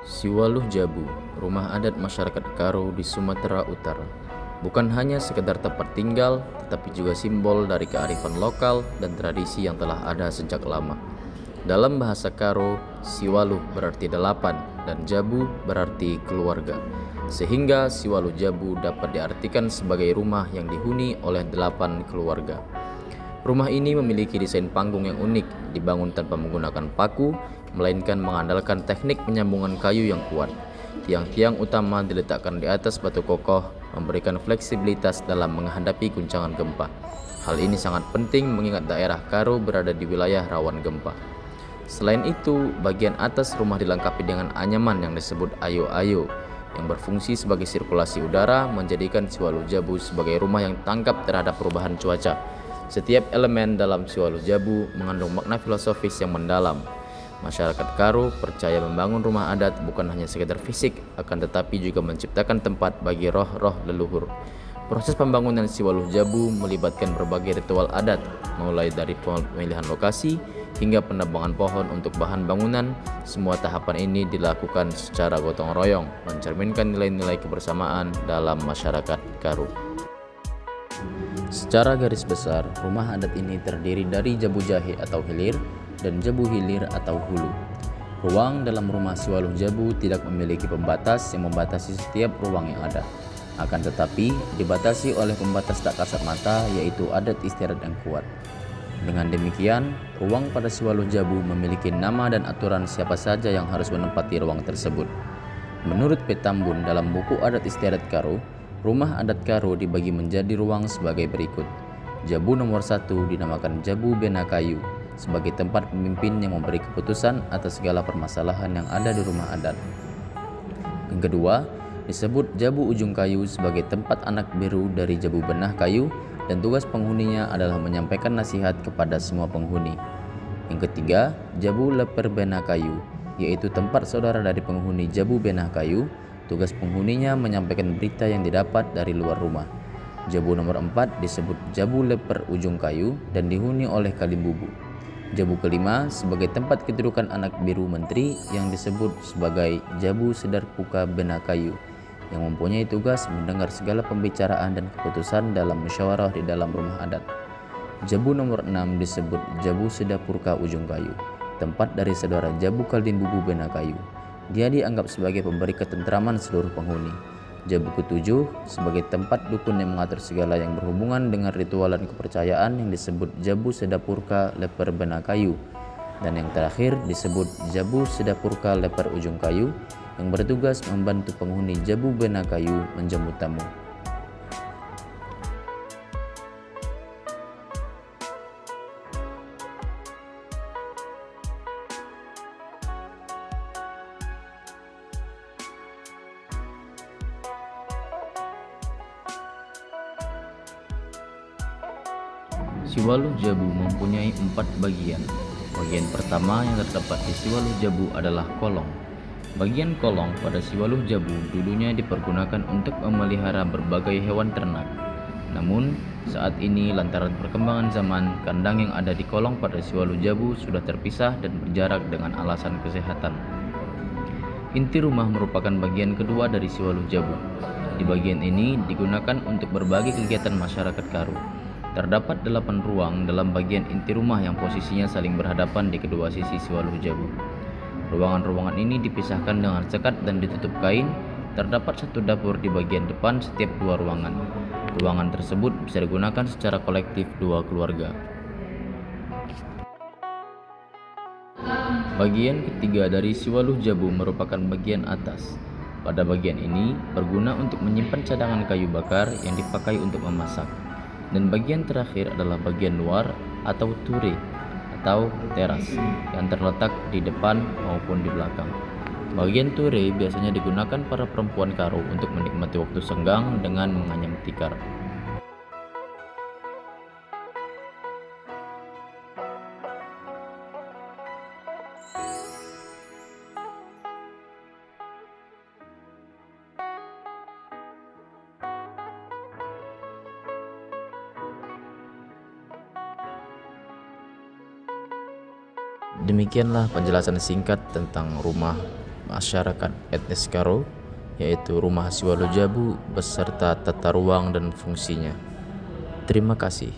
Siwaluh Jabu, rumah adat masyarakat Karo di Sumatera Utara. Bukan hanya sekedar tempat tinggal, tetapi juga simbol dari kearifan lokal dan tradisi yang telah ada sejak lama. Dalam bahasa Karo, Siwaluh berarti 8 dan Jabu berarti keluarga. Sehingga Siwaluh Jabu dapat diartikan sebagai rumah yang dihuni oleh 8 keluarga. Rumah ini memiliki desain panggung yang unik, dibangun tanpa menggunakan paku, melainkan mengandalkan teknik penyambungan kayu yang kuat. Tiang-tiang utama diletakkan di atas batu kokoh, memberikan fleksibilitas dalam menghadapi guncangan gempa. Hal ini sangat penting mengingat daerah Karo berada di wilayah rawan gempa. Selain itu, bagian atas rumah dilengkapi dengan anyaman yang disebut ayo-ayo, yang berfungsi sebagai sirkulasi udara, menjadikan Siwaluh Jabu sebagai rumah yang tanggap terhadap perubahan cuaca. Setiap elemen dalam Siwaluh Jabu mengandung makna filosofis yang mendalam. Masyarakat Karo percaya membangun rumah adat bukan hanya sekedar fisik, akan tetapi juga menciptakan tempat bagi roh-roh leluhur. Proses pembangunan Siwaluh Jabu melibatkan berbagai ritual adat, mulai dari pemilihan lokasi hingga penebangan pohon untuk bahan bangunan. Semua tahapan ini dilakukan secara gotong royong, mencerminkan nilai-nilai kebersamaan dalam masyarakat Karo. Secara garis besar, rumah adat ini terdiri dari jabu jahe atau hilir dan jabu hilir atau hulu. Ruang dalam rumah Siwaluh Jabu tidak memiliki pembatas yang membatasi setiap ruang yang ada. Akan tetapi, dibatasi oleh pembatas tak kasat mata, yaitu adat istiadat yang kuat. Dengan demikian, ruang pada Siwaluh Jabu memiliki nama dan aturan siapa saja yang harus menempati ruang tersebut. Menurut Petambun dalam buku adat istiadat Karo, rumah adat Karo dibagi menjadi ruang sebagai berikut. Jabu nomor 1 dinamakan Jabu Benakayu, sebagai tempat pemimpin yang memberi keputusan atas segala permasalahan yang ada di rumah adat. Yang kedua, disebut Jabu Ujung Kayu sebagai tempat anak biru dari Jabu Benah Kayu, dan tugas penghuninya adalah menyampaikan nasihat kepada semua penghuni. Yang ketiga, Jabu Leper Benah Kayu, yaitu tempat saudara dari penghuni Jabu Benah Kayu. Tugas penghuninya menyampaikan berita yang didapat dari luar rumah. Jabu nomor 4 disebut Jabu Leper Ujung Kayu dan dihuni oleh Kalimbubu. Jabu kelima sebagai tempat kedudukan anak biru menteri yang disebut sebagai Jabu Sedar Puka Benah Kayu, yang mempunyai tugas mendengar segala pembicaraan dan keputusan dalam musyawarah di dalam rumah adat. Jabu nomor 6 disebut Jabu Sedapurka Ujung Kayu, tempat dari saudara Jabu Kalimbubu Benah Kayu. Dia dianggap sebagai pemberi ketentraman seluruh penghuni. Jabu ketujuh sebagai tempat dukun yang mengatur segala yang berhubungan dengan ritual dan kepercayaan yang disebut Jabu Sedapurka Leper Benah Kayu. Dan yang terakhir disebut Jabu Sedapurka Leper Ujung Kayu, yang bertugas membantu penghuni Jabu Benah Kayu menjemput tamu. Siwaluh Jabu mempunyai 4 bagian. Bagian pertama yang terdapat di Siwaluh Jabu adalah kolong. Bagian kolong pada Siwaluh Jabu dulunya dipergunakan untuk memelihara berbagai hewan ternak. Namun, saat ini lantaran perkembangan zaman, kandang yang ada di kolong pada Siwaluh Jabu sudah terpisah dan berjarak dengan alasan kesehatan. Inti rumah merupakan bagian kedua dari Siwaluh Jabu. Di bagian ini digunakan untuk berbagai kegiatan masyarakat Karo. Terdapat 8 ruang dalam bagian inti rumah yang posisinya saling berhadapan di kedua sisi Siwaluh Jabu. Ruangan-ruangan ini dipisahkan dengan sekat dan ditutup kain. Terdapat 1 dapur di bagian depan setiap 2 ruangan. Ruangan tersebut bisa digunakan secara kolektif 2 keluarga. Bagian ketiga dari Siwaluh Jabu merupakan bagian atas. Pada bagian ini berguna untuk menyimpan cadangan kayu bakar yang dipakai untuk memasak. Dan bagian terakhir adalah bagian luar atau ture atau teras yang terletak di depan maupun di belakang. Bagian ture biasanya digunakan para perempuan Karo untuk menikmati waktu senggang dengan menganyam tikar. Demikianlah penjelasan singkat tentang rumah masyarakat etnis Karo, yaitu Rumah Siwalu Jabu beserta tata ruang dan fungsinya. Terima kasih.